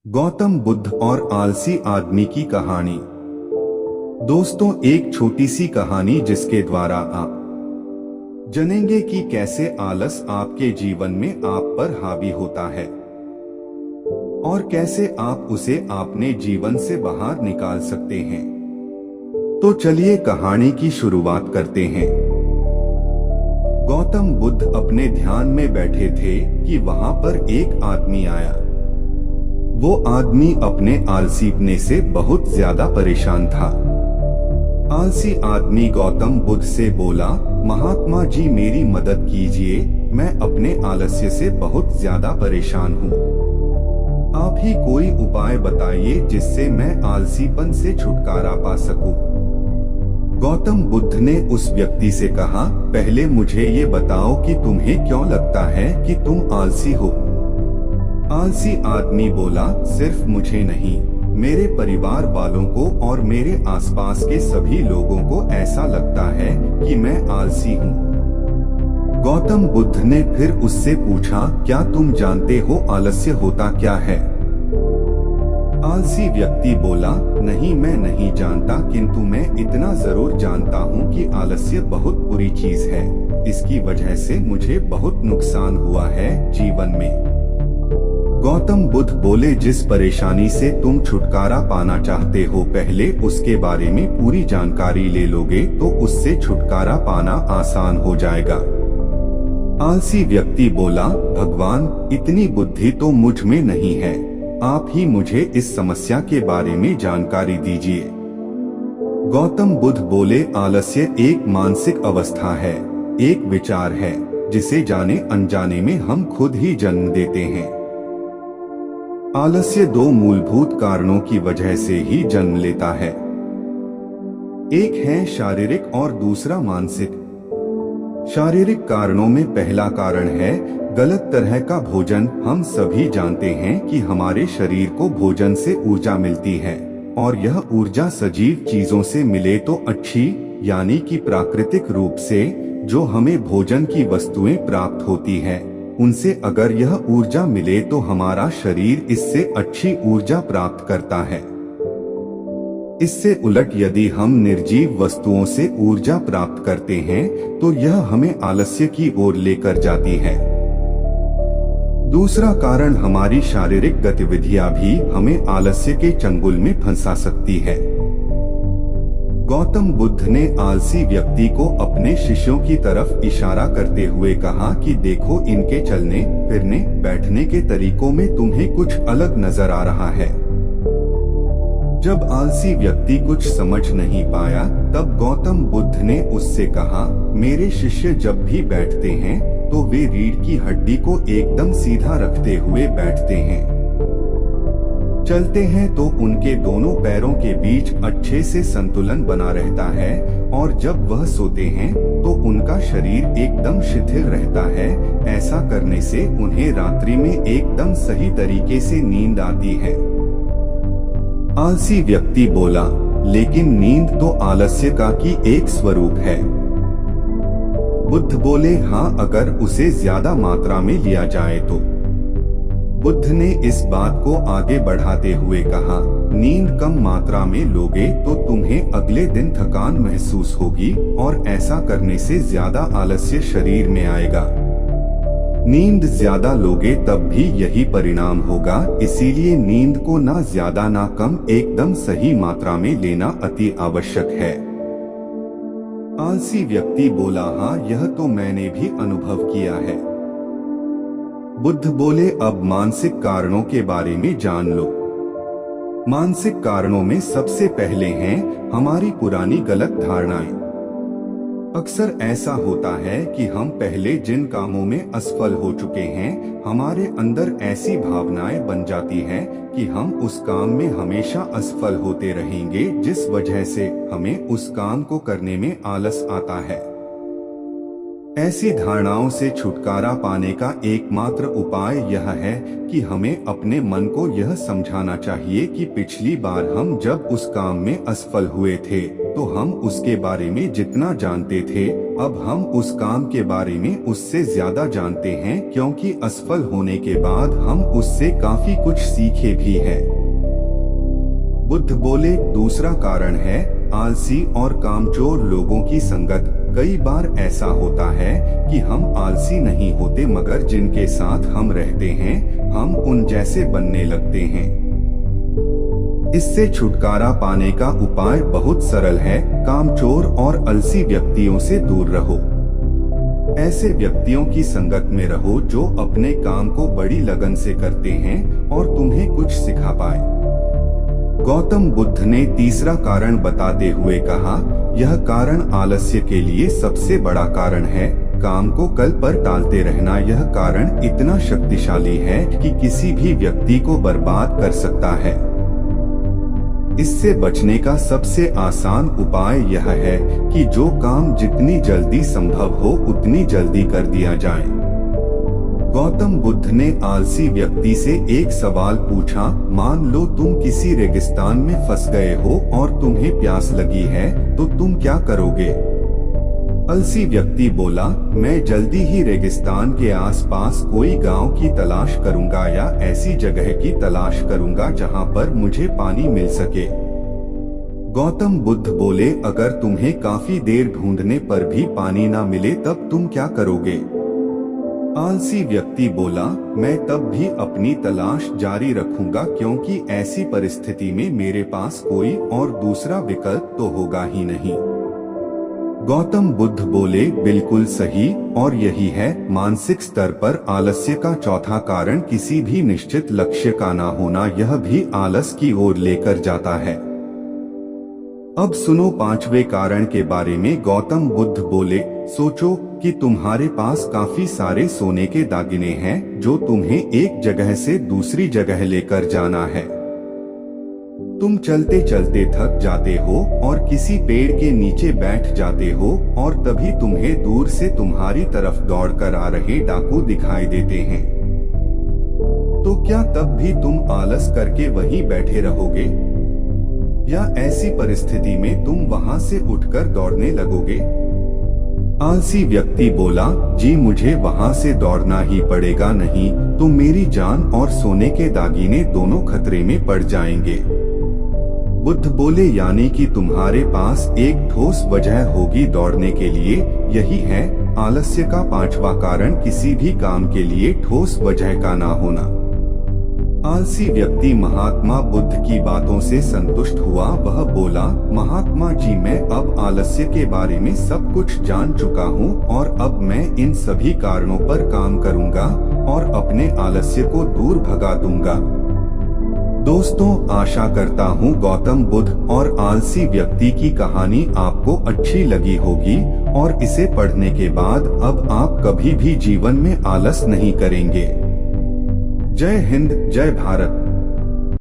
गौतम बुद्ध और आलसी आदमी की कहानी। दोस्तों, एक छोटी सी कहानी जिसके द्वारा आप जानेंगे कि कैसे आलस आपके जीवन में आप पर हावी होता है और कैसे आप उसे अपने जीवन से बाहर निकाल सकते हैं। तो चलिए कहानी की शुरुआत करते हैं। गौतम बुद्ध अपने ध्यान में बैठे थे कि वहां पर एक आदमी आया। वो आदमी अपने आलसीपने से बहुत ज्यादा परेशान था। आलसी आदमी गौतम बुद्ध से बोला, महात्मा जी मेरी मदद कीजिए, मैं अपने आलस्य से बहुत ज्यादा परेशान हूँ। आप ही कोई उपाय बताइए जिससे मैं आलसीपन से छुटकारा पा सकूं। गौतम बुद्ध ने उस व्यक्ति से कहा, पहले मुझे ये बताओ कि तुम्हें क्यों लगता है कि तुम आलसी हो। आलसी आदमी बोला, सिर्फ मुझे नहीं, मेरे परिवार वालों को और मेरे आसपास के सभी लोगों को ऐसा लगता है कि मैं आलसी हूँ। गौतम बुद्ध ने फिर उससे पूछा, क्या तुम जानते हो आलस्य होता क्या है? आलसी व्यक्ति बोला, नहीं मैं नहीं जानता, किंतु मैं इतना जरूर जानता हूँ कि आलस्य बहुत बुरी चीज है। इसकी वजह से मुझे बहुत नुकसान हुआ है जीवन में। गौतम बुद्ध बोले, जिस परेशानी से तुम छुटकारा पाना चाहते हो, पहले उसके बारे में पूरी जानकारी ले लोगे तो उससे छुटकारा पाना आसान हो जाएगा। आलसी व्यक्ति बोला, भगवान इतनी बुद्धि तो मुझ में नहीं है, आप ही मुझे इस समस्या के बारे में जानकारी दीजिए। गौतम बुद्ध बोले, आलस्य एक मानसिक अवस्था है, एक विचार है जिसे जाने अनजाने में हम खुद ही जन्म देते हैं। आलस्य दो मूलभूत कारणों की वजह से ही जन्म लेता है, एक है शारीरिक और दूसरा मानसिक। शारीरिक कारणों में पहला कारण है गलत तरह का भोजन। हम सभी जानते हैं कि हमारे शरीर को भोजन से ऊर्जा मिलती है और यह ऊर्जा सजीव चीजों से मिले तो अच्छी, यानी कि प्राकृतिक रूप से जो हमें भोजन की वस्तुएं प्राप्त होती है, उनसे अगर यह ऊर्जा मिले तो हमारा शरीर इससे अच्छी ऊर्जा प्राप्त करता है। इससे उलट यदि हम निर्जीव वस्तुओं से ऊर्जा प्राप्त करते हैं तो यह हमें आलस्य की ओर लेकर जाती है। दूसरा कारण, हमारी शारीरिक गतिविधियां भी हमें आलस्य के चंगुल में फंसा सकती है। गौतम बुद्ध ने आलसी व्यक्ति को अपने शिष्यों की तरफ इशारा करते हुए कहा कि देखो, इनके चलने फिरने बैठने के तरीकों में तुम्हें कुछ अलग नजर आ रहा है। जब आलसी व्यक्ति कुछ समझ नहीं पाया तब गौतम बुद्ध ने उससे कहा, मेरे शिष्य जब भी बैठते हैं तो वे रीढ़ की हड्डी को एकदम सीधा रखते हुए बैठते हैं। चलते हैं तो उनके दोनों पैरों के बीच अच्छे से संतुलन बना रहता है और जब वह सोते हैं तो उनका शरीर एकदम शिथिल रहता है। ऐसा करने से उन्हें रात्रि में एकदम सही तरीके से नींद आती है। आलसी व्यक्ति बोला, लेकिन नींद तो आलस्य का की एक स्वरूप है। बुद्ध बोले, हाँ, अगर उसे ज्यादा मात्रा में लिया जाए तो। बुद्ध ने इस बात को आगे बढ़ाते हुए कहा, नींद कम मात्रा में लोगे तो तुम्हें अगले दिन थकान महसूस होगी और ऐसा करने से ज्यादा आलस्य शरीर में आएगा। नींद ज्यादा लोगे तब भी यही परिणाम होगा, इसीलिए नींद को ना ज्यादा ना कम, एकदम सही मात्रा में लेना अति आवश्यक है। आलसी व्यक्ति बोला, हाँ, यह तो मैंने भी अनुभव किया है। बुद्ध बोले, अब मानसिक कारणों के बारे में जान लो। मानसिक कारणों में सबसे पहले हैं हमारी पुरानी गलत धारणाएं। अक्सर ऐसा होता है कि हम पहले जिन कामों में असफल हो चुके हैं, हमारे अंदर ऐसी भावनाएं बन जाती हैं कि हम उस काम में हमेशा असफल होते रहेंगे, जिस वजह से हमें उस काम को करने में आलस आता है। ऐसी धारणाओं से छुटकारा पाने का एकमात्र उपाय यह है कि हमें अपने मन को यह समझाना चाहिए कि पिछली बार हम जब उस काम में असफल हुए थे तो हम उसके बारे में जितना जानते थे, अब हम उस काम के बारे में उससे ज्यादा जानते हैं, क्योंकि असफल होने के बाद हम उससे काफी कुछ सीखे भी हैं। बुद्ध बोले, दूसरा कारण है आलसी और कामचोर लोगों की संगत। कई बार ऐसा होता है कि हम आलसी नहीं होते, मगर जिनके साथ हम रहते हैं हम उन जैसे बनने लगते हैं। इससे छुटकारा पाने का उपाय बहुत सरल है। कामचोर और आलसी व्यक्तियों से दूर रहो। ऐसे व्यक्तियों की संगत में रहो जो अपने काम को बड़ी लगन से करते हैं और तुम्हें कुछ सिखा पाए। गौतम बुद्ध ने तीसरा कारण बताते हुए कहा, यह कारण आलस्य के लिए सबसे बड़ा कारण है। काम को कल पर टालते रहना, यह कारण इतना शक्तिशाली है कि किसी भी व्यक्ति को बर्बाद कर सकता है। इससे बचने का सबसे आसान उपाय यह है कि जो काम जितनी जल्दी संभव हो उतनी जल्दी कर दिया जाए। गौतम बुद्ध ने आलसी व्यक्ति से एक सवाल पूछा, मान लो तुम किसी रेगिस्तान में फंस गए हो और तुम्हें प्यास लगी है, तो तुम क्या करोगे? आलसी व्यक्ति बोला, मैं जल्दी ही रेगिस्तान के आसपास कोई गांव की तलाश करूंगा या ऐसी जगह की तलाश करूंगा जहां पर मुझे पानी मिल सके। गौतम बुद्ध बोले, अगर तुम्हें काफी देर ढूंढने पर भी पानी ना मिले तब तुम क्या करोगे? आलसी व्यक्ति बोला, मैं तब भी अपनी तलाश जारी रखूंगा, क्योंकि ऐसी परिस्थिति में मेरे पास कोई और दूसरा विकल्प तो होगा ही नहीं। गौतम बुद्ध बोले, बिल्कुल सही, और यही है मानसिक स्तर पर आलस्य का चौथा कारण किसी भी निश्चित लक्ष्य का ना होना। यह भी आलस की ओर लेकर जाता है। अब सुनो पांचवें कारण के बारे में। गौतम बुद्ध बोले, सोचो कि तुम्हारे पास काफी सारे सोने के दागिने हैं जो तुम्हें एक जगह से दूसरी जगह लेकर जाना है। तुम चलते चलते थक जाते हो और किसी पेड़ के नीचे बैठ जाते हो और तभी तुम्हें दूर से तुम्हारी तरफ दौड़कर आ रहे डाकू दिखाई देते हैं। तो क्या तब भी तुम आलस करके वहीं बैठे रहोगे, या ऐसी परिस्थिति में तुम वहां से उठकर दौड़ने लगोगे? आलसी व्यक्ति बोला, जी मुझे वहां से दौड़ना ही पड़ेगा, नहीं तो मेरी जान और सोने के दागिने दोनों खतरे में पड़ जाएंगे। बुद्ध बोले, यानी कि तुम्हारे पास एक ठोस वजह होगी दौड़ने के लिए। यही है आलस्य का पांचवा कारण, किसी भी काम के लिए ठोस वजह का ना होना। आलसी व्यक्ति महात्मा बुद्ध की बातों से संतुष्ट हुआ। वह बोला, महात्मा जी, मैं अब आलस्य के बारे में सब कुछ जान चुका हूँ और अब मैं इन सभी कारणों पर काम करूँगा और अपने आलस्य को दूर भगा दूंगा। दोस्तों, आशा करता हूँ गौतम बुद्ध और आलसी व्यक्ति की कहानी आपको अच्छी लगी होगी और इसे पढ़ने के बाद अब आप कभी भी जीवन में आलस नहीं करेंगे। जय हिंद, जय भारत।